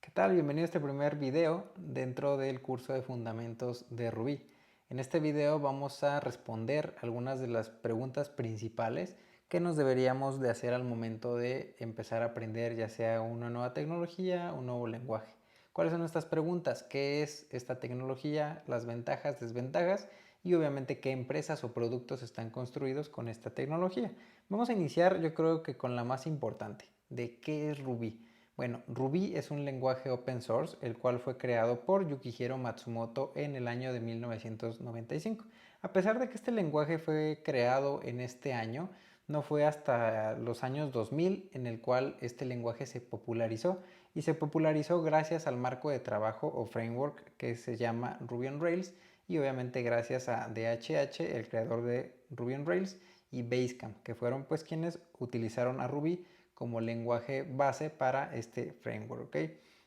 ¿Qué tal? Bienvenido a este primer video dentro del curso de Fundamentos de Ruby. En este video vamos a responder algunas de las preguntas principales que nos deberíamos de hacer al momento de empezar a aprender ya sea una nueva tecnología o un nuevo lenguaje. ¿Cuáles son estas preguntas? ¿Qué es esta tecnología? Las ventajas, desventajas y obviamente qué empresas o productos están construidos con esta tecnología. Vamos a iniciar yo creo que con la más importante, de qué es Ruby. Bueno, Ruby es un lenguaje open source, el cual fue creado por Yukihiro Matsumoto en el año de 1995. A pesar de que este lenguaje fue creado en este año, no fue hasta los años 2000 en el cual este lenguaje se popularizó y se popularizó gracias al marco de trabajo o framework que se llama Ruby on Rails y obviamente gracias a DHH, el creador de Ruby on Rails, y Basecamp, que fueron pues quienes utilizaron a Ruby como lenguaje base para este framework, ¿ok?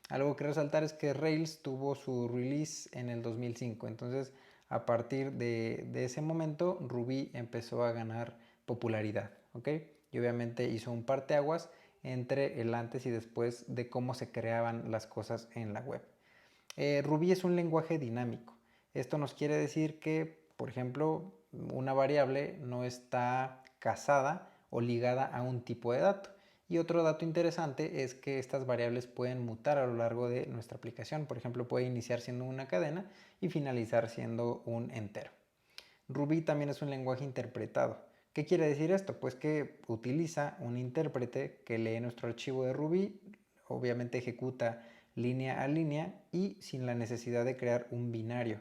Algo que resaltar es que Rails tuvo su release en el 2005, entonces a partir de ese momento Ruby empezó a ganar popularidad, ¿ok? Y obviamente hizo un parteaguas entre el antes y después de cómo se creaban las cosas en la web. Ruby es un lenguaje dinámico. Esto nos quiere decir que, por ejemplo, una variable no está casada o ligada a un tipo de dato. Y otro dato interesante es que estas variables pueden mutar a lo largo de nuestra aplicación. Por ejemplo, puede iniciar siendo una cadena y finalizar siendo un entero. Ruby también es un lenguaje interpretado. ¿Qué quiere decir esto? Pues que utiliza un intérprete que lee nuestro archivo de Ruby, obviamente ejecuta línea a línea y sin la necesidad de crear un binario.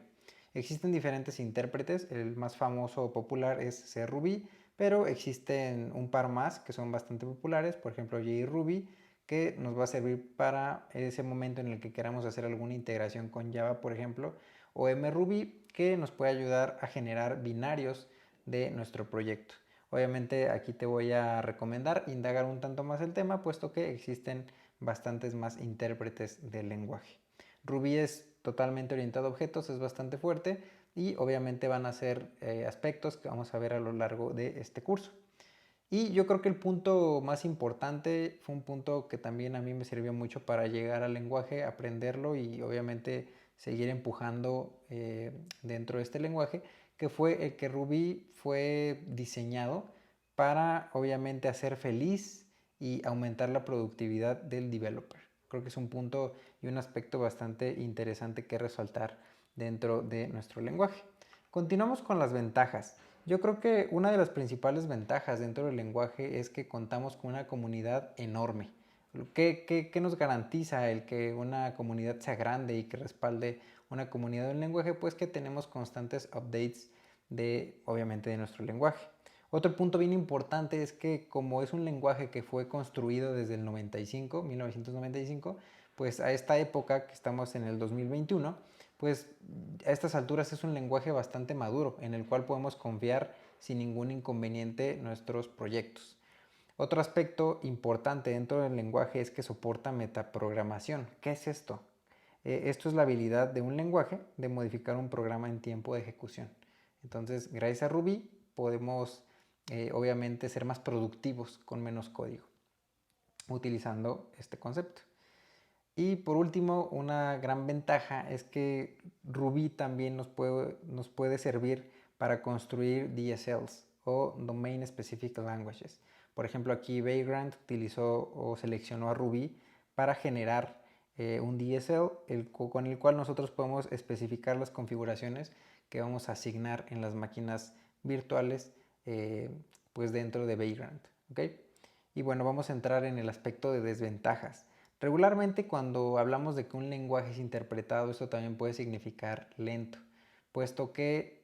Existen diferentes intérpretes, el más famoso o popular es CRuby, pero existen un par más que son bastante populares, por ejemplo JRuby, que nos va a servir para ese momento en el que queramos hacer alguna integración con Java, por ejemplo, o MRuby, que nos puede ayudar a generar binarios de nuestro proyecto. Obviamente aquí te voy a recomendar indagar un tanto más el tema, puesto que existen bastantes más intérpretes del lenguaje. Ruby es totalmente orientado a objetos, es bastante fuerte y obviamente van a ser aspectos que vamos a ver a lo largo de este curso. Y yo creo que el punto más importante fue un punto que también a mí me sirvió mucho para llegar al lenguaje, aprenderlo y obviamente seguir empujando dentro de este lenguaje, que fue el que Ruby fue diseñado para obviamente hacer feliz y aumentar la productividad del developer. Creo que es un punto y un aspecto bastante interesante que resaltar dentro de nuestro lenguaje. Continuamos con las ventajas. Yo creo que una de las principales ventajas dentro del lenguaje es que contamos con una comunidad enorme. ¿Qué nos garantiza el que una comunidad sea grande y que respalde una comunidad del lenguaje? Pues que tenemos constantes updates de, obviamente, de nuestro lenguaje. Otro punto bien importante es que como es un lenguaje que fue construido desde el 95, 1995, pues a esta época que estamos en el 2021, pues a estas alturas es un lenguaje bastante maduro en el cual podemos confiar sin ningún inconveniente nuestros proyectos. Otro aspecto importante dentro del lenguaje es que soporta metaprogramación. ¿Qué es esto? Esto es la habilidad de un lenguaje de modificar un programa en tiempo de ejecución. Entonces, gracias a Ruby podemos obviamente ser más productivos con menos código utilizando este concepto. Y por último, una gran ventaja es que Ruby también nos puede servir para construir DSLs o Domain Specific Languages. Por ejemplo, aquí Vagrant utilizó o seleccionó a Ruby para generar un DSL con el cual nosotros podemos especificar las configuraciones que vamos a asignar en las máquinas virtuales pues dentro de Vagrant. ¿Okay? Y bueno, vamos a entrar en el aspecto de desventajas. Regularmente cuando hablamos de que un lenguaje es interpretado, esto también puede significar lento, puesto que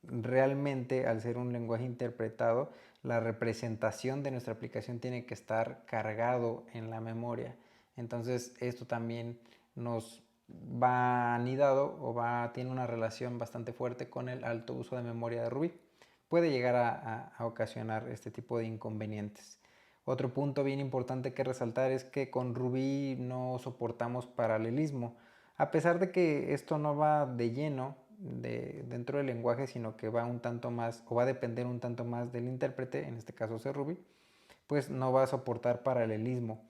realmente al ser un lenguaje interpretado, la representación de nuestra aplicación tiene que estar cargado en la memoria. Entonces esto también nos va anidado o tiene una relación bastante fuerte con el alto uso de memoria de Ruby. Puede llegar a ocasionar este tipo de inconvenientes. Otro punto bien importante que resaltar es que con Ruby no soportamos paralelismo. A pesar de que esto no va de lleno dentro del lenguaje, sino que va un tanto más o va a depender un tanto más del intérprete, en este caso CRuby, pues no va a soportar paralelismo,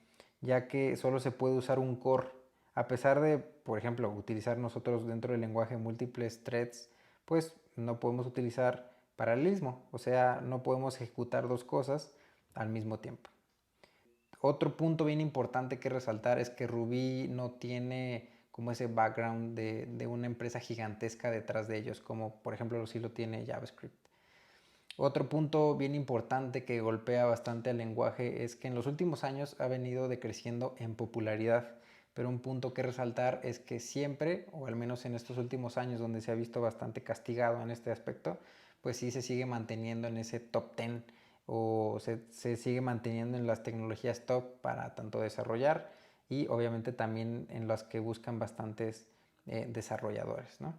ya que solo se puede usar un core. A pesar de, por ejemplo, utilizar nosotros dentro del lenguaje múltiples threads, pues no podemos utilizar paralelismo, o sea, no podemos ejecutar dos cosas al mismo tiempo. Otro punto bien importante que resaltar es que Ruby no tiene como ese background de una empresa gigantesca detrás de ellos, como por ejemplo sí lo tiene JavaScript. Otro punto bien importante que golpea bastante al lenguaje es que en los últimos años ha venido decreciendo en popularidad, pero un punto que resaltar es que siempre, o al menos en estos últimos años donde se ha visto bastante castigado en este aspecto, pues sí se sigue manteniendo en ese top 10 o se sigue manteniendo en las tecnologías top para tanto desarrollar y obviamente también en las que buscan bastantes desarrolladores, ¿no?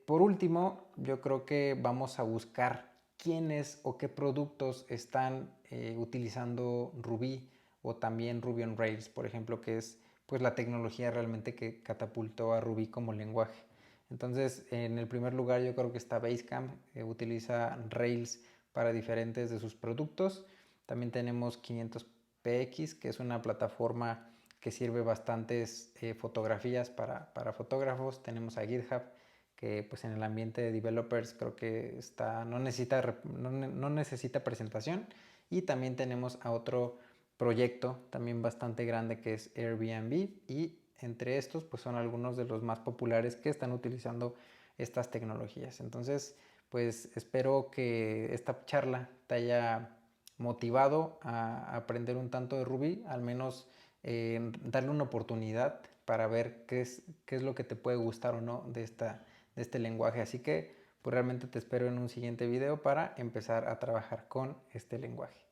Por último, yo creo que vamos a buscar quiénes o qué productos están utilizando Ruby o también Ruby on Rails, por ejemplo, que es pues la tecnología realmente que catapultó a Ruby como lenguaje. Entonces, en el primer lugar yo creo que está Basecamp, utiliza Rails para diferentes de sus productos. También tenemos 500px, que es una plataforma que sirve bastantes fotografías para fotógrafos. Tenemos a GitHub, que pues en el ambiente de developers creo que no necesita presentación. Y también tenemos a otro proyecto también bastante grande que es Airbnb, y entre estos pues son algunos de los más populares que están utilizando estas tecnologías. Entonces pues espero que esta charla te haya motivado a aprender un tanto de Ruby, al menos darle una oportunidad para ver qué es lo que te puede gustar o no de este lenguaje. Así que pues realmente te espero en un siguiente video para empezar a trabajar con este lenguaje.